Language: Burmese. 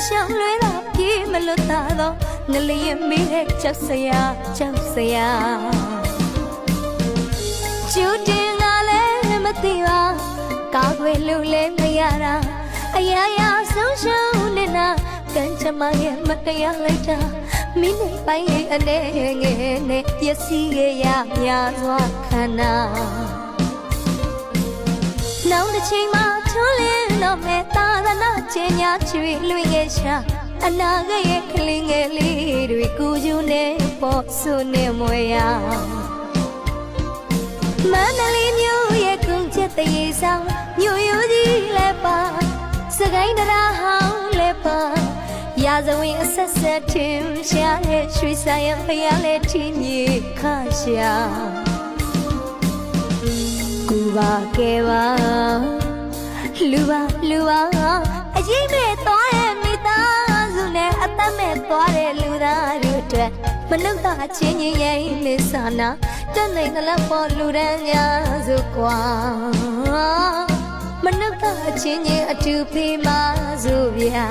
想累了，别没了大道，我里也没得叫谁呀，叫谁呀？就这俺来没地方，搞回流来没呀啦，哎呀呀，手手的那，跟着嘛也没得呀来着，明天半夜安内也是个呀呀做看呐。နောင်တစ်ချိန်မှာထွန်းလင်းတော့မဲ့သာသနာကျင်ညာကျွေလွင်ရဲ့ရှာအနာဂတ်ရဲ့ကလေးငယ်လေးတွေကိုယူနေပေါ်ဆိုနေမွေရမန္တလေးမြို့ရဲ့ကုန်းချက်တရေဆောင်မြို့ရိုးကြီးလည်းပါစကိုင်းတရားဟောင်းလည်းပါရာဇဝင်အဆက်ဆက်ထင်ရှားတဲ့ရွှေဆိုင်ရဖယားလည်းထင်းကြီးခါရှာကူပါကဲပါလူပါအရေးမဲ့သွားတဲ့မိသားစုနဲ့အသက်မဲ့သွားတဲ့လူသားတွေအတွက်မနှုတ်သားချင်းချင်းရဲ့မေဆာနာတက်နိုင်ကလေးပေါ်လူတန်းများစုကွာမနှုတ်သားချင်းချင်းအတူဖေးမစုဗျာ